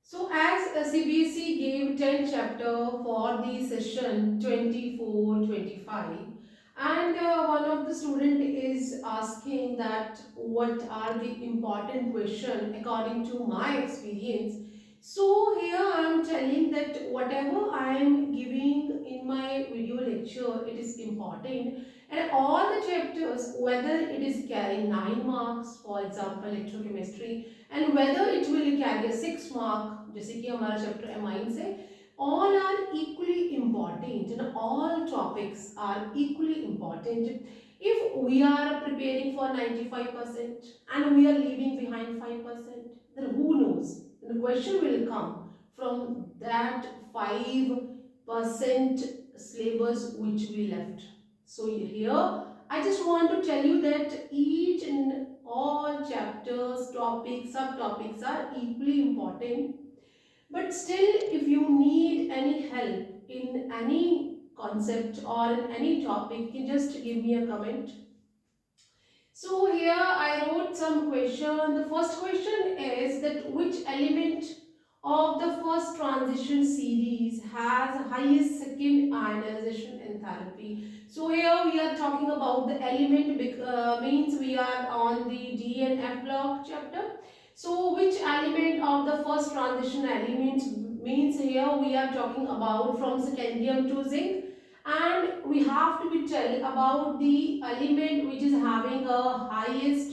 So as CBSE gave 10 chapter for the session 24-25, and one of the student is asking that what are the important question according to my experience. So here I am telling that whatever I am giving in my video lecture, it is important, and all the chapters, whether it is carrying 9 marks, for example electrochemistry, and whether it will carry a 6 mark जैसे कि हमारा chapter amine से, all are equally important and all topics are equally important. If we are preparing for 95% and we are leaving behind 5%, then who knows, the question will come from that 5% syllabus which we left. So here I just want to tell you that each and all chapters, topics, subtopics are equally important. But still, if you need any help in any concept or in any topic, you can just give me a comment. So here I wrote some question. The first question is that which element of the first transition series has highest second ionization enthalpy? So here we are talking about the element, means we are on the D and F block chapter. So which element of the first transition element, means here we are talking about from scandium to zinc, and we have to be tell about the element which is having a highest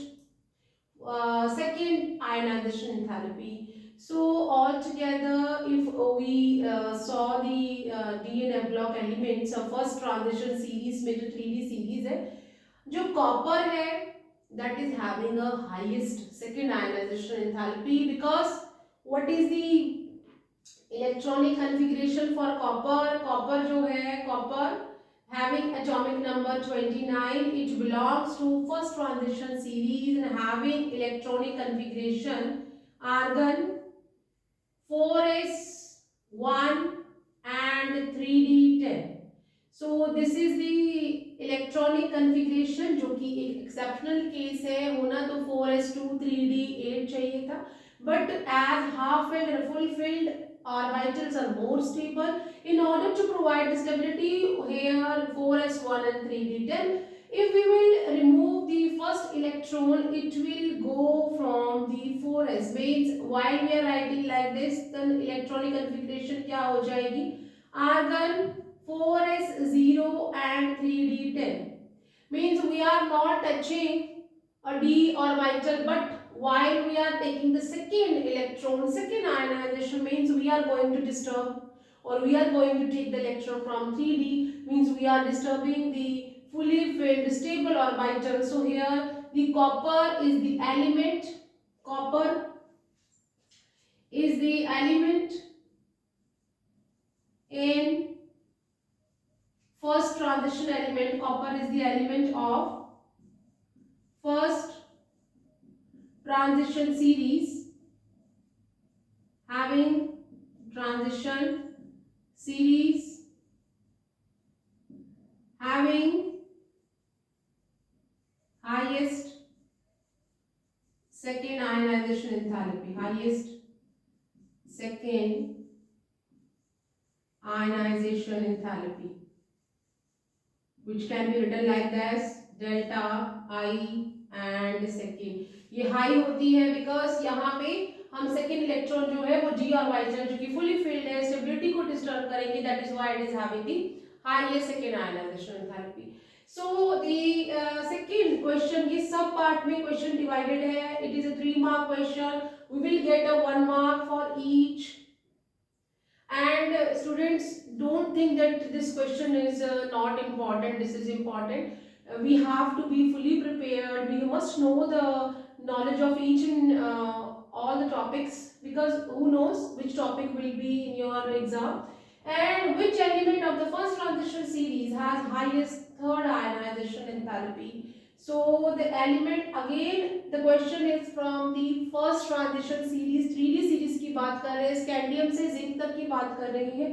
second ionization enthalpy. So altogether, if we saw the D and F block elements of first transition series में जो 3D series है, जो copper है that is having a highest second ionization enthalpy, because what is the electronic configuration for copper, copper जो है copper having atomic number 29, it belongs to first transition series and having electronic configuration argon 4s1 and 3d10. So this is the electronic configuration जो कि एक exceptional case है, होना तो 4s2 3d8 चाहिए था, but as half filled and full filled orbitals are more stable. In order to provide the stability, here 4s1 and 3d10, if we will remove the first electron, it will go from the 4s. Means while we are writing like this, then electronic configuration क्या हो जाएगी, argon 4s0 and 3d10. Means we are not touching a d orbital, but while we are taking the second electron, second ionization, means we are going to disturb, or we are going to take the electron from 3d, means we are disturbing the fully filled stable orbital. So here the copper is the element, copper is the element in first transition element, copper is the element of first transition series, having transition series having highest second ionization enthalpy, highest second ionization enthalpy, which can be written like this, delta I and second. ये high होती है because यहाँ पे हम second electron जो है वो d orbital जो कि फुली फिल्ड है, स्टेबिलिटी को डिस्टर्ब करेंगे, that is why it is having the highest second ionisation enthalpy. So the second question, ये सब पार्ट में क्वेश्चन डिवाइडेड है. It is a 3 mark question. We will get a 1 mark for each. And students, don't think that this question is not important. This is important. We have to be fully prepared. We must know the knowledge of each and all the topics, because who knows which topic will be in your exam, and which element of the first transition series has highest third ionization enthalpy. So the element, again the question is from the first transition series, 3D series की बात कर रहे हैं, scandium से zinc तक की बात कर रही है.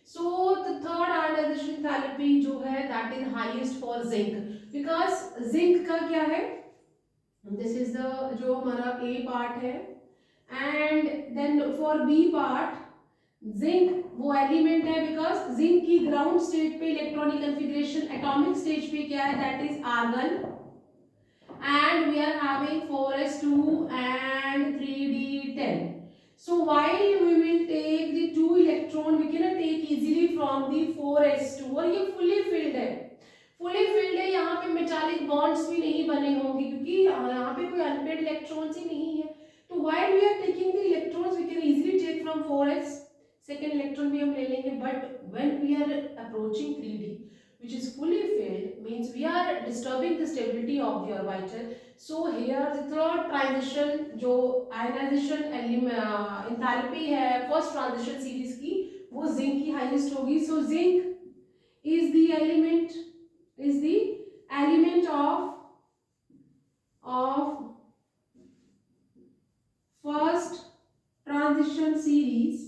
So the third ionization enthalpy जो है that is highest for zinc, because zinc का क्या है, दिस इज द जो हमारा ए पार्ट है, and then for B part, zinc वो एलिमेंट है बिकॉज जिंक की ग्राउंड स्टेट पे इलेक्ट्रॉनिक कन्फिग्रेशन एटॉमिक स्टेज पे क्या है, that is argon, and we are having 4s2 and 3d10. So while we will take the 2 electron, we cannot take easily from the 4s2 और ये fully filled है, fully filled है, यहाँ पे metallic bonds भी नहीं बने होंगे क्योंकि यहाँ पे कोई अनपेड इलेक्ट्रॉन्स ही नहीं है. तो while we are taking the electrons, we can easily take from 4s, second electron भी हम ले लेंगे. But when we are approaching 3d which is fully filled, means we are disturbing the stability of the orbital. So here the third transition जो ionization enthalpy है first transition series की, वो zinc की highest होगी. So zinc is the element of first transition series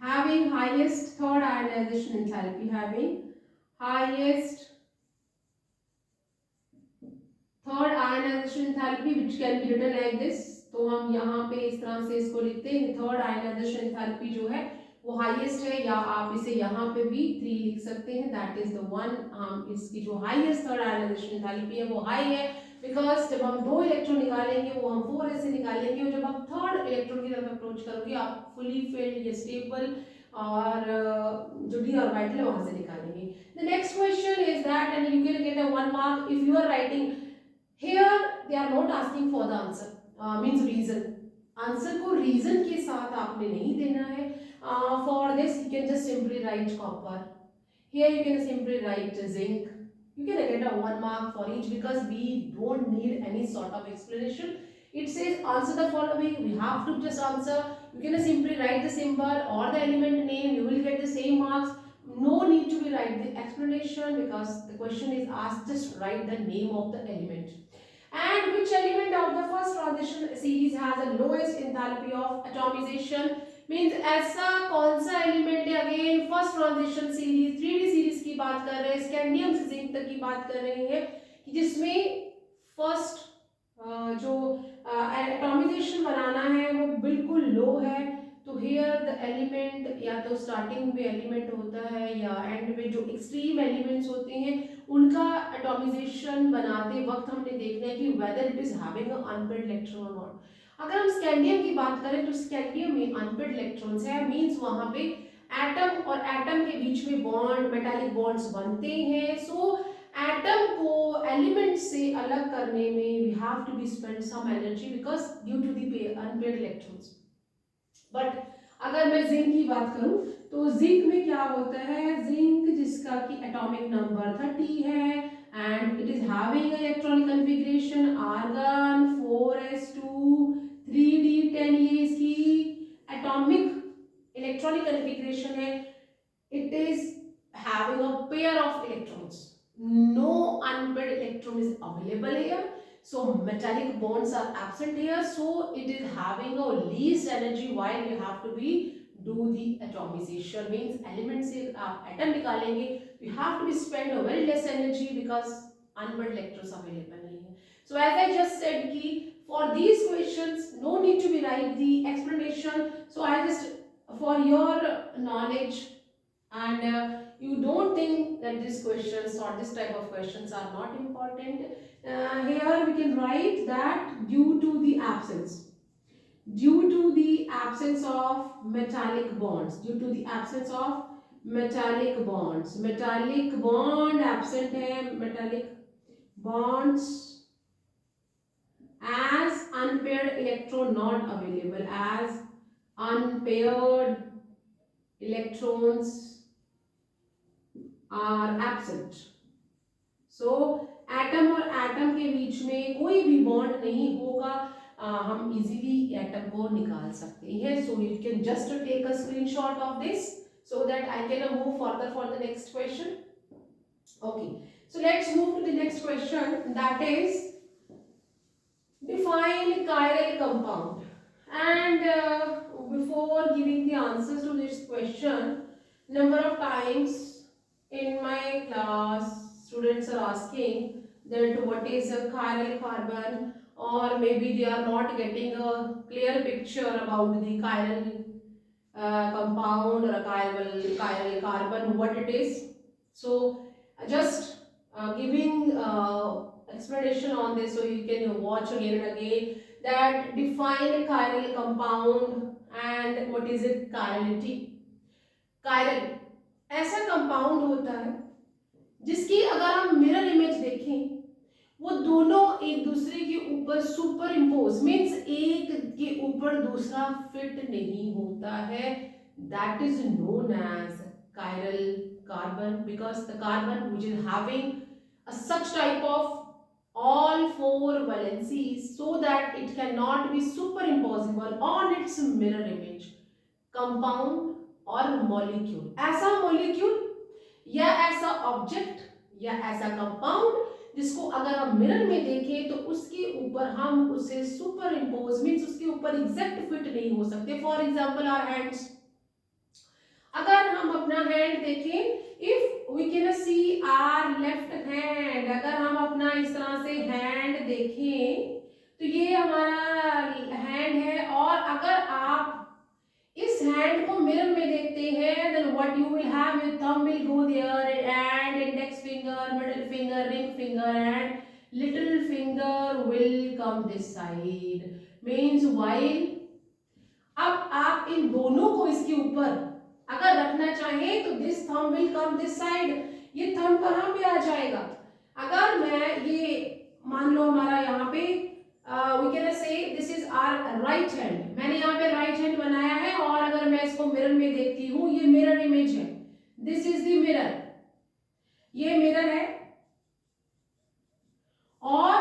having highest third ionization enthalpy, having highest third ionization enthalpy, which can be written like this. तो हम यहाँ पे इस तरह से इसको लिखते हैं, थर्ड आयनाइजेशन एंथैल्पी जो है वो हाईएस्ट है, या आप इसे यहाँ पे भी 3 लिख सकते हैं, दैट इज द वन. हम इसकी जो हाईएस्ट थर्ड आयनाइजेशन एंथैल्पी है वो हाई है बिकॉज जब हम 2 इलेक्ट्रॉन निकालेंगे वो हम 4s से निकालेंगे, और जब आप थर्ड इलेक्ट्रॉन की तरफ अप्रोच करोगे आप फुली फिल्ड या स्टेबल और जो डी ऑर्बिटल है वहां से निकालेंगे. The next question is that, and you can get a 1 mark if you are writing. Here they are not asking for the answer, means reason. Answer को reason के साथ आपने नहीं देना है. For this you can just simply write copper. Here you can simply write zinc. You can get a 1 mark for each because we don't need any sort of explanation. It says answer the following. We have to just answer. You can simply write the symbol or the element name. You will get the same marks. No need to be write the explanation because the question is asked. Just write the name of the element. And which element of the first transition series has the lowest enthalpy of atomization, means ऐसा कौन सा element है, again first transition series 3d series की बात कर रहे हैं, scandium से जिंक तक की बात कर रहे हैं, कि जिसमें फर्स्ट जो एटॉमिजेशन बनाना है वो बिल्कुल लो है. तो हियर द एलिमेंट या तो स्टार्टिंग में एलिमेंट होता है या एंड में जो एक्सट्रीम एलिमेंट्स होते हैं उनका एटॉमिजेशन बनाते वक्त हमने देखना है कि whether it is having a unpaired electron और नॉट. अगर हम स्कैंडियम की बात करें तो स्कैंडियम में अनपेड इलेक्ट्रॉन्स है, मींस वहां पे एटम और एटम के बीच में बॉन्ड मेटालिक बॉन्ड्स बनते हैं. सो एटम को एलिमेंट से अलग करने में we have to be spend some energy because due to the unpaired electrons. But अगर मैं जिंक की बात करूं तो जिंक में क्या होता है, जिंक जिसका कि एटॉमिक नंबर 30 है and it is having electronic configuration argon 4s2 3d10, ये इसकी एटॉमिक इलेक्ट्रॉनिक कॉन्फ़िगरेशन है. It is having a pair of electrons, no unpaired electron is available here, so metallic bonds are absent here, so it is having a least energy while you have to be do the atomization, means element से आप atom निकालेंगे you have to be spend a very less energy because unpaired electrons available नहीं है. So as I just said कि for these questions no need to be write the explanation, so I just for your knowledge and you don't think that these questions or this type of questions are not important, here we can write that due to the absence of metallic bonds, metallic bond absent है, metallic bonds as unpaired electron not available, as unpaired electrons are absent. So atom और atom के बीच में कोई भी bond नहीं होगा, हम easily atom को निकाल सकते हैं. So you can just take a screenshot of this so that I can move further for the next question. Okay, so let's move to the next question, that is define chiral compound. And before giving the answers to this question, number of times in my class students are asking that what is a chiral carbon, or maybe they are not getting a clear picture about the chiral compound or a chiral carbon, what it is. So just giving explanation on this so you can watch again and again, that define chiral compound and what is it chirality. chiral ऐसा compound होता है जिसकी अगर हम mirror image देखें, वो दोनों एक दूसरे के ऊपर सुपर इम्पोज मीन्स एक के ऊपर दूसरा फिट नहीं होता है. That is known as chiral carbon, because the carbon which is having a such type of all four valencies so that it cannot be superimposable on its mirror image. compound और molecule, ऐसा molecule या ऐसा object या ऐसा compound जिसको अगर हम mirror में देखें तो उसके ऊपर हम उसे सुपर इम्पोज मीन्स उसके ऊपर एग्जैक्ट फिट नहीं हो सकते. फॉर एग्जाम्पल आवर हैंड्स, अगर हम अपना हैंड देखें, if we can see our left hand, अगर हम अपना इस तरह से हैंड देखें तो ये हमारा हैंड है, और अगर आप इस हैंड को मिरर में देखते हैं then what you will have, your thumb will go there and index finger, middle finger, ring finger and little finger will come this side. Means while अब आप इन दोनों को इसके ऊपर अगर रखना चाहें तो this thumb will come this side, ये थंब कहां पे आ जाएगा. अगर मैं ये मान लो हमारा यहाँ पे we can say this is our right hand, मैंने यहाँ पे राइट हैंड बनाया है और अगर मैं इसको मिरर में देखती हूँ, ये मिरर इमेज है, दिस इज द मिरर, ये मिरर है. और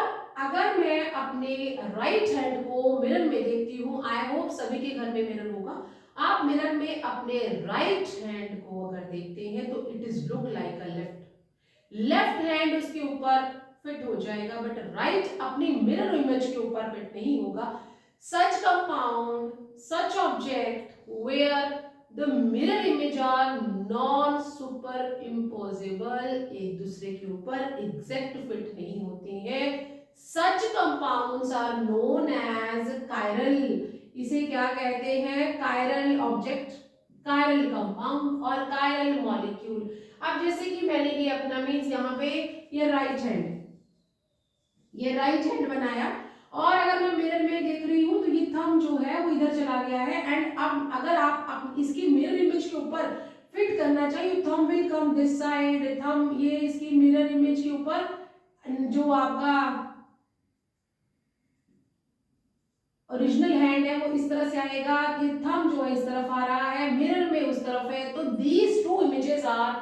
अगर मैं अपने राइट हैंड को मिरर में देखती हूँ, आई होप सभी के घर में मिरर होगा, आप मिरर में अपने राइट हैंड को अगर देखते हैं तो it is look like a left hand उसके ऊपर फिट हो जाएगा, बट राइट अपनी मिरर इमेज के ऊपर फिट नहीं होगा. Such compound, such object where the mirror image are non super imposable, एक दूसरे के ऊपर एग्जैक्ट फिट नहीं होते हैं, such compounds are known as chiral. इसे क्या कहते हैं, कायरल ऑब्जेक्ट, कायरल कंपाउंड और कायरल मॉलिक्यूल. अब जैसे कि मैंने ये अपना मीन्स यहाँ पे ये राइट हैंड बनाया और अगर मैं मिरर में देख रही हूँ तो ये थंब जो है वो इधर चला गया है, एंड अब अगर आप इसकी मिरर इमेज के ऊपर फिट करना चाहिए, thumb will come this side, thumb ये इसकी मिरर इमेज के ऊपर जो आपका ओरिजिनल हैंड है वो इस तरह से आएगा कि थंब जो है इस तरफ आ रहा है, मिरर में उस तरफ है, तो these two images are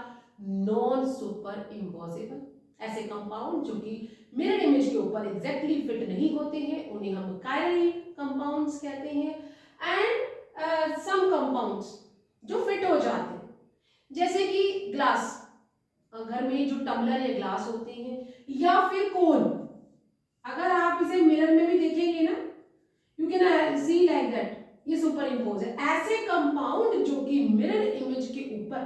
non super impossible. ऐसे कंपाउंड जो कि मिरर इमेज के ऊपर एग्जैक्टली फिट नहीं होते हैं उन्हें हम कायरल कंपाउंड्स कहते हैं. एंड सम कंपाउंड्स जो फिट हो जाते हैं, जैसे कि ग्लास, घर में जो टम्बलर या ग्लास होते हैं, या फिर कोन, अगर आप इसे मिरर में भी देखेंगे ना, you can see like that, ये सुपर इम्पोज है. ऐसे कंपाउंड जो कि मिरर इमेज के ऊपर,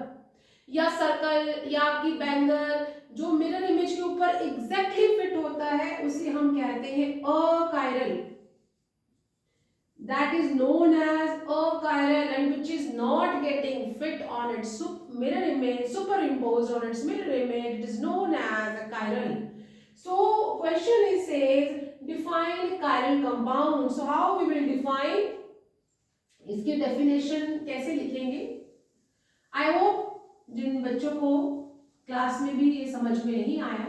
या सर्कल या आपकी बैंगल जो मिरर इमेज के ऊपर एग्जैक्टली फिट होता है, उसे हम कहते हैं achiral. that is known as achiral, and which is not getting fit on its mirror image, superimposed on its mirror image, it is known as achiral. So question is says define chiral compound. So how we will define, इसकी definition कैसे लिखेंगे. I hope जिन बच्चों को class में भी ये समझ में नहीं आया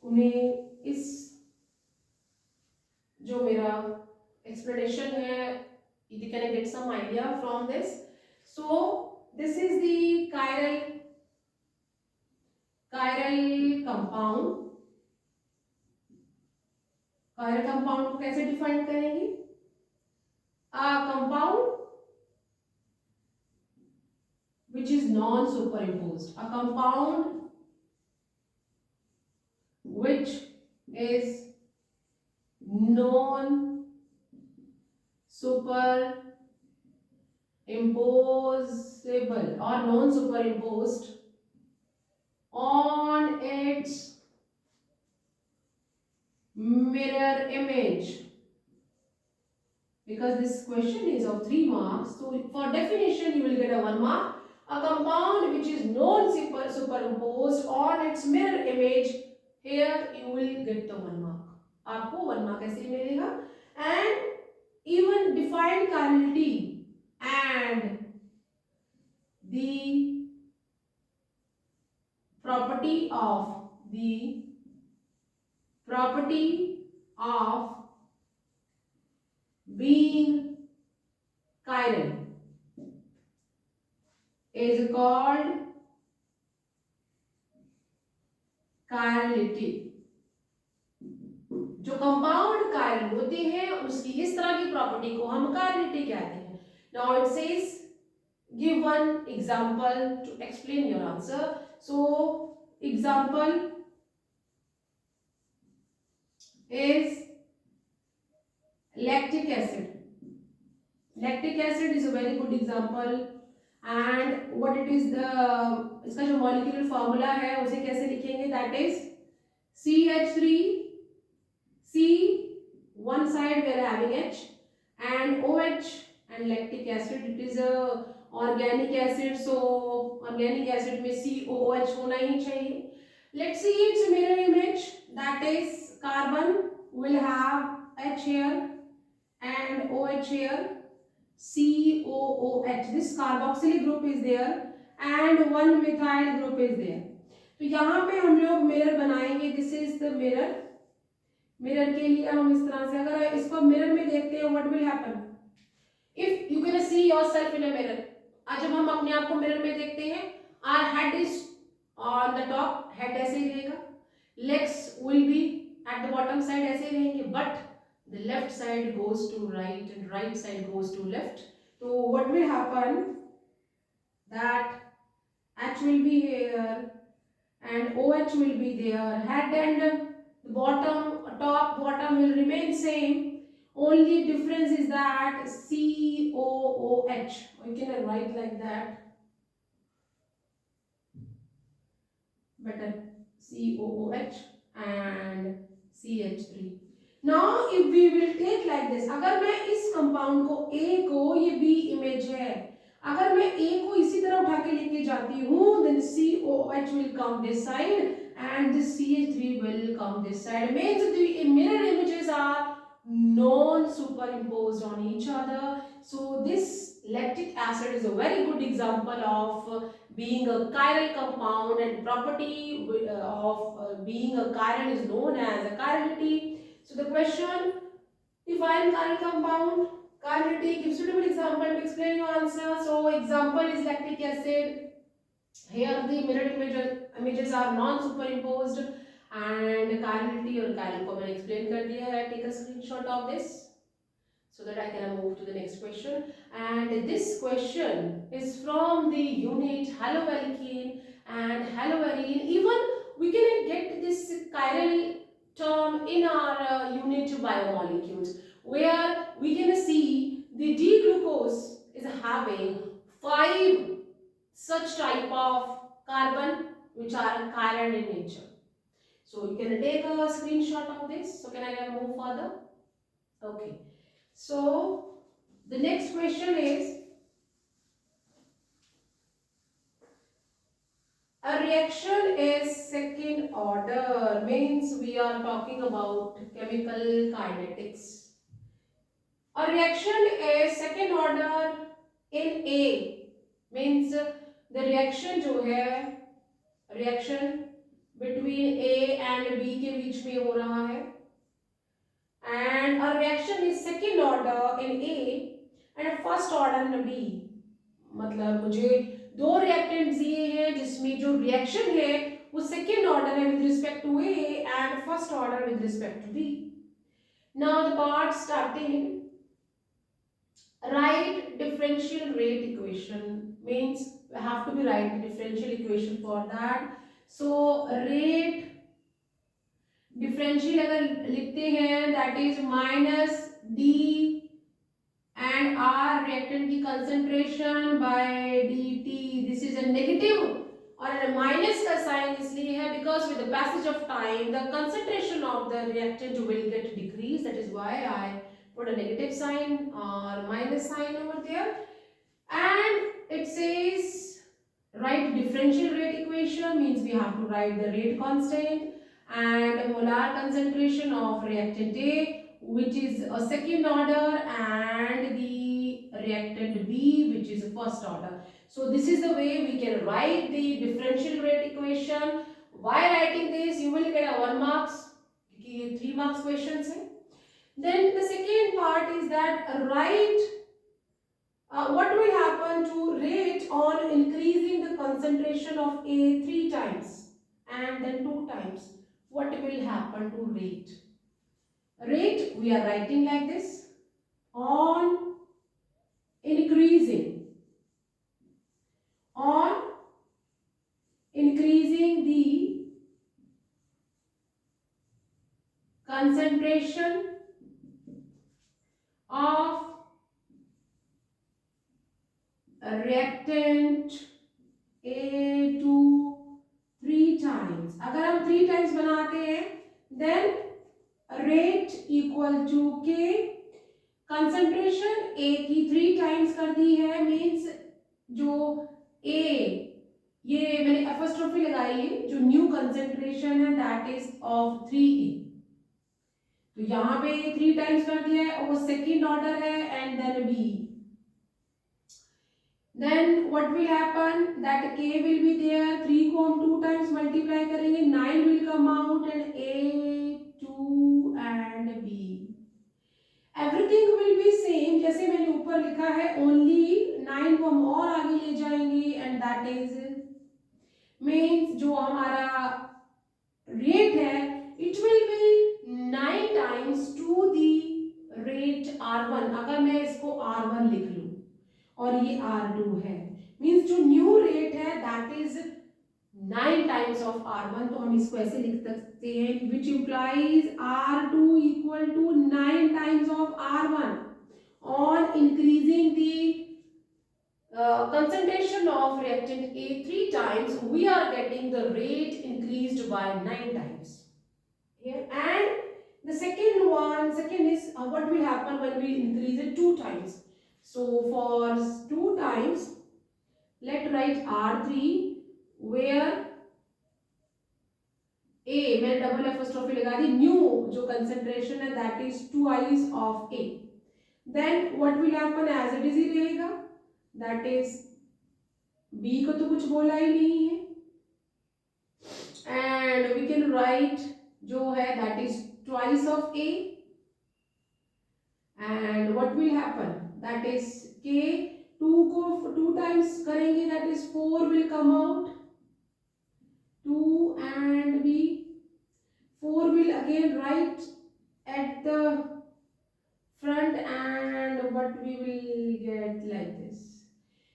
उन्हें इस जो मेरा explanation है, you can get some idea from this. So this is the chiral compound. chiral compound को कैसे define करेंगे, a compound which is non superimposed, a compound which is non superimposable or non superimposed on its mirror image. Because this question is of 3 marks, so for definition you will get a 1 mark. A compound which is non superimposed on its mirror image, here you will get the 1 mark. आपको 1 mark ऐसे मिलेगा. And even defined chirality and the property of being chiral is called chirality. जो compound chiral होते हैं उसकी इस तरह की प्रॉपर्टी को हम कायरलिटी कहते हैं. Now it says give one example to explain your answer. So example is lactic acid. Lactic acid is a very good example. And what it is, the इसका जो molecular formula है उसे कैसे लिखेंगे? That is CH3, C one side we are having H and OH and lactic acid. It is a organic acid, so organic acid में COOH होना ही चाहिए. Let's see its mirror image. That is carbon will have H here and OH here. COOH. This carboxylic group is there and one methyl group is there. तो यहाँ पे हम लोग mirror बनाएंगे. This is the mirror. Mirror के लिए हम इस तरह से अगर इसको मिरर में देखते हैं, what will happen? If you can see yourself in a mirror. आज जब हम अपने आप को मिरर में देखते हैं, our head is on the top, head ऐसे ही रहेगा, legs will be at the bottom side ऐसे ही रहेंगे, but the left side goes to right and right side goes to left. So what will happen? That H will be here and OH will be there. Head and the top bottom will remain same. Only difference is that COOH. We can write like that. Better COOH and CH3. Now if we will take like this, अगर मैं इस compound को A को, ये B image है, अगर मैं A को इसी तरह उठा के लेके जाती हूँ, then COOH will come this side and this CH3 will come this side. Means the mirror images are non-superimposed on each other. So this lactic acid is a very good example of being a chiral compound, and property of being a chiral is known as a chirality. So the question, define chiral compound, chirality, give suitable example to explain your answer. So example is lactic acid. Here the mirror images are non-superimposed and chirality or chiral को मैंने explain कर दिया है. Take a screenshot of this so that I can move to the next question. And this question is from the unit haloalkene and haloarene. Even we can get this chiral term in our unit biomolecules, where we can see the D-glucose is having 5 such type of carbon which are chiral in nature. So you can take a screenshot of this. So can I move further? Okay. So the next question is, a reaction is second order, means we are talking about chemical kinetics. A reaction is second order in A, means the reaction जो है, reaction between A and B के बीच में हो रहा है, and a reaction is second order in A and a first order in B. मतलब मुझे दो रिएक्टेंट्स दिए हैं जिसमें जो रिएक्शन है वो सेकेंड ऑर्डर है with respect to A and first order with respect to B. Now the part starting, write differential rate equation, means we have to be write the differential equation for that. So rate differential अगर लिखते हैं, that is minus D and R reactant की concentration by dt. This is a negative और minus का sign इसलिए है because with the passage of time the concentration of the reactant will get decrease, that is why I put a negative sign or minus sign over there. And it says write differential rate equation, means we have to write the rate constant and molar concentration of reactant A, which is a second order, and the reactant B, which is a first order. So this is the way we can write the differential rate equation. By writing this you will get a 1 marks, क्योंकि ये 3 marks questions है. Then the second part is that write what will happen to rate on increasing the concentration of A 3 times and then 2 times. What will happen to rate? Rate we are writing like this: on increasing the concentration of reactant A to 3 times. अगर हम 3 times बनाते हैं then rate equal to K. concentration A की 3 times कर दी है, means जो A, ये मैंने apostrophe लगाई है, जो न्यू concentration है that is of 3A. तो यहाँ पे 3 times कर दिया है और वो second order है and then B. Then what will happen, that K will be there, 3 को हम 2 times multiply करेंगे, 9 will come out and A, 2 and B. Everything will be same, जैसे मैंने ऊपर लिखा है, only 9 को हम और आगे ले जाएंगे and that is means जो हमारा rate है it will be 9 times to the rate R1. अगर मैं इसको R1 लिख लूँ और ये R2 है, मींस जो न्यू रेट है that is 9 times of R1. तो हम इसको ऐसे लिख सकते हैं which implies R2 equal to 9 times of R1. On increasing the concentration of reactant A 3 times, we are getting the rate increased by 9 times here. And the second is what will happen when we increase it 2 times. So for 2 times, let's write R3 where A, मैंने double apostrophe लगा दी, new जो concentration है that is twice of A. Then what will happen, as it is ही रहेगा, that is B को तो कुछ बोला ही नहीं है, and we can write जो है that is twice of A. And what will happen, that is K, 2 को 2 times करेंगे that is 4 will come out, 2 and B, 4 will again write at the front and what we will get like this.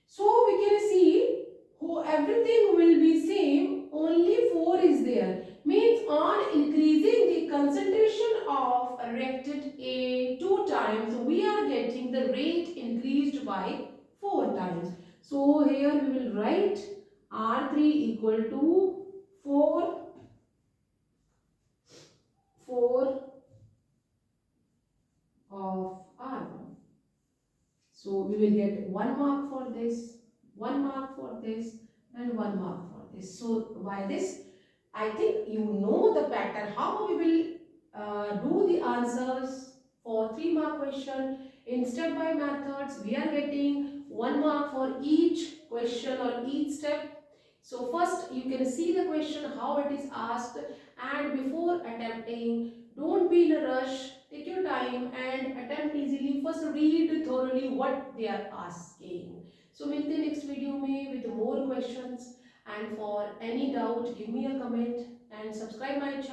So we can see how everything will be same, only 4 is there, means on increasing the concentration of reactant A 2 times we are getting the rate increased by 4 times. So here we will write R3 equal to 4 of R1. So we will get 1 mark for this, 1 mark for this and 1 mark for this. So by this I think you know the pattern how we will do the answers for 3 mark question in step by methods. We are getting 1 mark for each question or each step. So first you can see the question how it is asked, and before attempting don't be in a rush, take your time and attempt easily. First read thoroughly what they are asking. So मिलते हैं next video में with more questions, and for any doubt give me a comment and subscribe my channel.